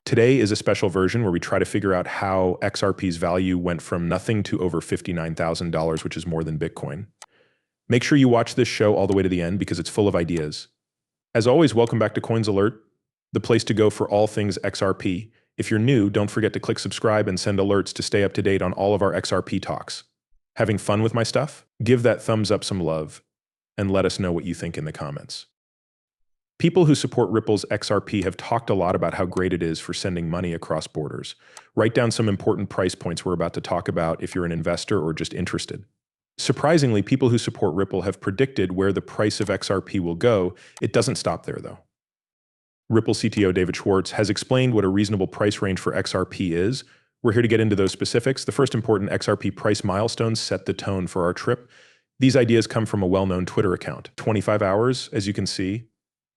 Today is a special version where we try to figure out how XRP's value went from nothing to over $59,000, which is more than Bitcoin. Make sure you watch this show all the way to the end because it's full of ideas. As always, welcome back to Coins Alert, the place to go for all things XRP. If you're new, don't forget to click subscribe and send alerts to stay up to date on all of our XRP talks. Having fun with my stuff? Give that thumbs up some love and let us know what you think in the comments. People who support Ripple's XRP have talked a lot about how great it is for sending money across borders. Write down some important price points we're about to talk about if you're an investor or just interested. Surprisingly, people who support Ripple have predicted where the price of XRP will go. It doesn't stop there, though. Ripple CTO David Schwartz has explained what a reasonable price range for XRP is. We're here to get into those specifics. The first important XRP price milestones set the tone for our trip. These ideas come from a well-known Twitter account, 25 hours, as you can see.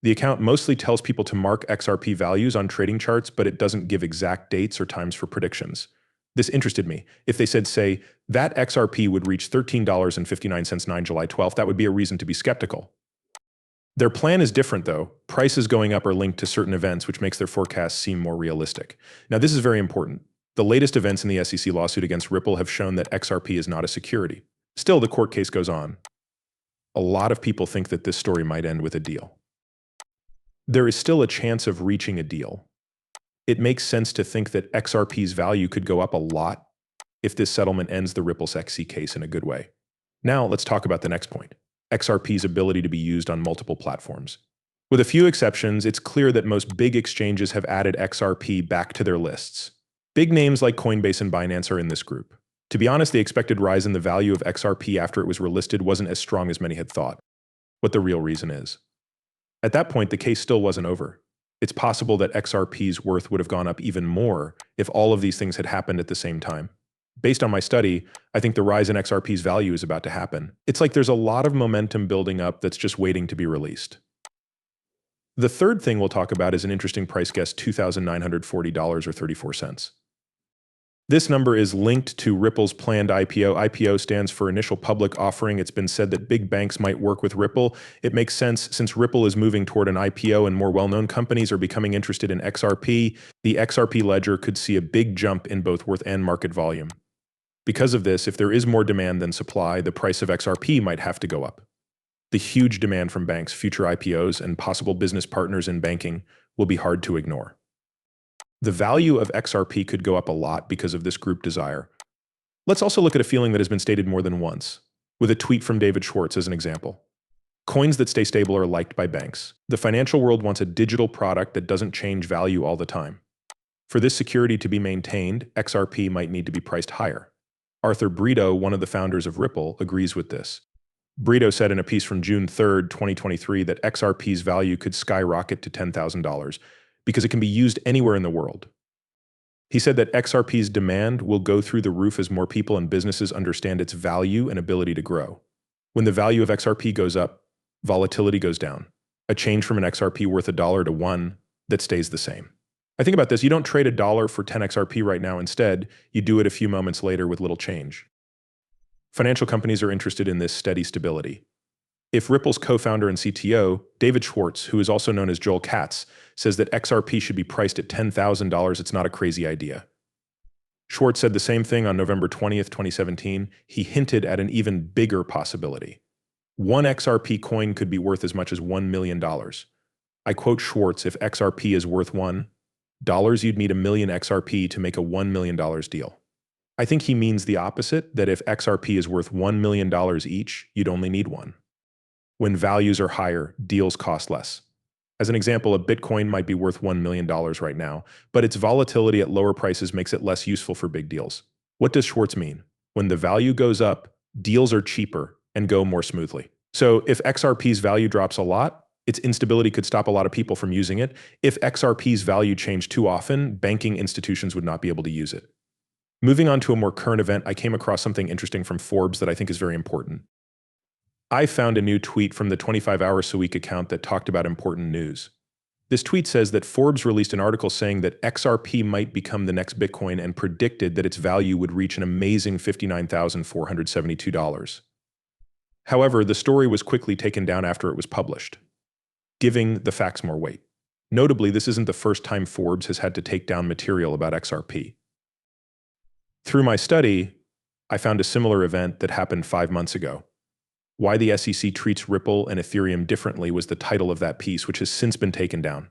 The account mostly tells people to mark XRP values on trading charts, but it doesn't give exact dates or times for predictions. This interested me. If they said, say, that XRP would reach $13.59 July 12th, that would be a reason to be skeptical. Their plan is different, though. Prices going up are linked to certain events, which makes their forecasts seem more realistic. Now, this is very important. The latest events in the SEC lawsuit against Ripple have shown that XRP is not a security. Still, the court case goes on. A lot of people think that this story might end with a deal. There is still a chance of reaching a deal. It makes sense to think that XRP's value could go up a lot if this settlement ends the Ripple's XC case in a good way. Now, let's talk about the next point, XRP's ability to be used on multiple platforms. With a few exceptions, it's clear that most big exchanges have added XRP back to their lists. Big names like Coinbase and Binance are in this group. To be honest, the expected rise in the value of XRP after it was relisted wasn't as strong as many had thought. What the real reason is. At that point, the case still wasn't over. It's possible that XRP's worth would have gone up even more if all of these things had happened at the same time. Based on my study, I think the rise in XRP's value is about to happen. It's like there's a lot of momentum building up that's just waiting to be released. The third thing we'll talk about is an interesting price guess, $2,940.34. This number is linked to Ripple's planned IPO. IPO stands for Initial Public Offering. It's been said that big banks might work with Ripple. It makes sense since Ripple is moving toward an IPO and more well-known companies are becoming interested in XRP. The XRP ledger could see a big jump in both worth and market volume. Because of this, if there is more demand than supply, the price of XRP might have to go up. The huge demand from banks, future IPOs, and possible business partners in banking will be hard to ignore. The value of XRP could go up a lot because of this group desire. Let's also look at a feeling that has been stated more than once, with a tweet from David Schwartz as an example. Coins that stay stable are liked by banks. The financial world wants a digital product that doesn't change value all the time. For this security to be maintained, XRP might need to be priced higher. Arthur Brito, one of the founders of Ripple, agrees with this. Brito said in a piece from June 3rd, 2023, that XRP's value could skyrocket to $10,000 because it can be used anywhere in the world. He said that XRP's demand will go through the roof as more people and businesses understand its value and ability to grow. When the value of XRP goes up, volatility goes down. A change from an XRP worth $1 to $1 that stays the same. I think about this, you don't trade $1 for 10 XRP right now. Instead, you do it a few moments later with little change. Financial companies are interested in this steady stability. If Ripple's co-founder and CTO, David Schwartz, who is also known as Joel Katz, says that XRP should be priced at $10,000, it's not a crazy idea. Schwartz said the same thing on November 20th, 2017. He hinted at an even bigger possibility. One XRP coin could be worth as much as $1 million. I quote Schwartz, if XRP is worth $1, you'd need 1 million XRP to make a $1 million deal. I think he means the opposite, that if XRP is worth $1 million each, you'd only need one. When values are higher, deals cost less. As an example, a Bitcoin might be worth $1 million right now, but its volatility at lower prices makes it less useful for big deals. What does Schwartz mean? When the value goes up, deals are cheaper and go more smoothly. So if XRP's value drops a lot, its instability could stop a lot of people from using it. If XRP's value changed too often, banking institutions would not be able to use it. Moving on to a more current event, I came across something interesting from Forbes that I think is very important. I found a new tweet from the 25 Hours a Week account that talked about important news. This tweet says that Forbes released an article saying that XRP might become the next Bitcoin and predicted that its value would reach an amazing $59,472. However, the story was quickly taken down after it was published, giving the facts more weight. Notably, this isn't the first time Forbes has had to take down material about XRP. Through my study, I found a similar event that happened 5 months ago. Why the SEC treats Ripple and Ethereum differently was the title of that piece, which has since been taken down.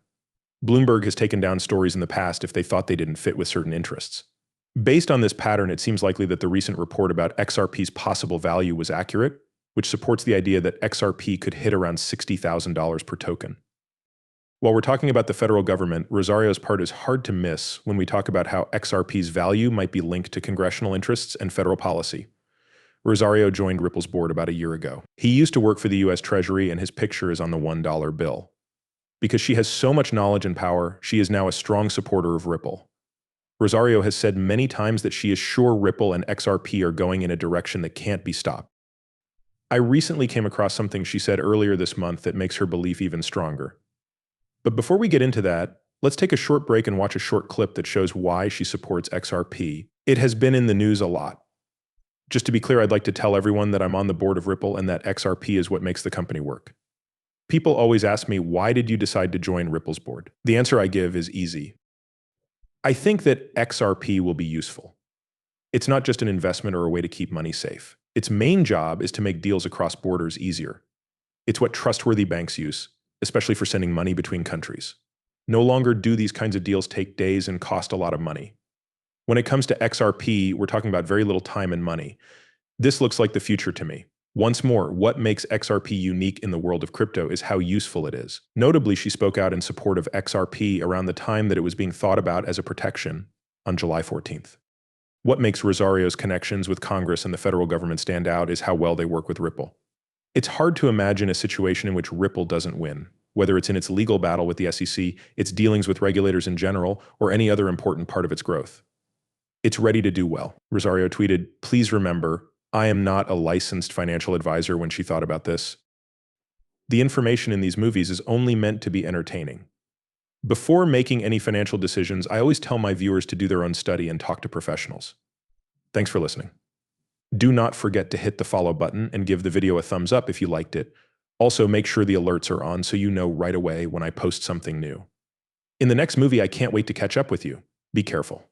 Bloomberg has taken down stories in the past if they thought they didn't fit with certain interests. Based on this pattern, it seems likely that the recent report about XRP's possible value was accurate, which supports the idea that XRP could hit around $60,000 per token. While we're talking about the federal government, Rosario's part is hard to miss when we talk about how XRP's value might be linked to congressional interests and federal policy. Rosario joined Ripple's board about a year ago. He used to work for the US Treasury, and his picture is on the $1 bill. Because she has so much knowledge and power, she is now a strong supporter of Ripple. Rosario has said many times that she is sure Ripple and XRP are going in a direction that can't be stopped. I recently came across something she said earlier this month that makes her belief even stronger. But before we get into that, let's take a short break and watch a short clip that shows why she supports XRP. It has been in the news a lot. Just to be clear, I'd like to tell everyone that I'm on the board of Ripple and that XRP is what makes the company work. People always ask me, why did you decide to join Ripple's board? The answer I give is easy. I think that XRP will be useful. It's not just an investment or a way to keep money safe. Its main job is to make deals across borders easier. It's what trustworthy banks use, especially for sending money between countries. No longer do these kinds of deals take days and cost a lot of money. When it comes to XRP, we're talking about very little time and money. This looks like the future to me. Once more, what makes XRP unique in the world of crypto is how useful it is. Notably, she spoke out in support of XRP around the time that it was being thought about as a protection on July 14th. What makes Rosario's connections with Congress and the federal government stand out is how well they work with Ripple. It's hard to imagine a situation in which Ripple doesn't win, whether it's in its legal battle with the SEC, its dealings with regulators in general, or any other important part of its growth. It's ready to do well. Rosario tweeted, "Please remember, I am not a licensed financial advisor," when she thought about this. The information in these movies is only meant to be entertaining. Before making any financial decisions, I always tell my viewers to do their own study and talk to professionals. Thanks for listening. Do not forget to hit the follow button and give the video a thumbs up if you liked it. Also, make sure the alerts are on so you know right away when I post something new. In the next movie, I can't wait to catch up with you. Be careful.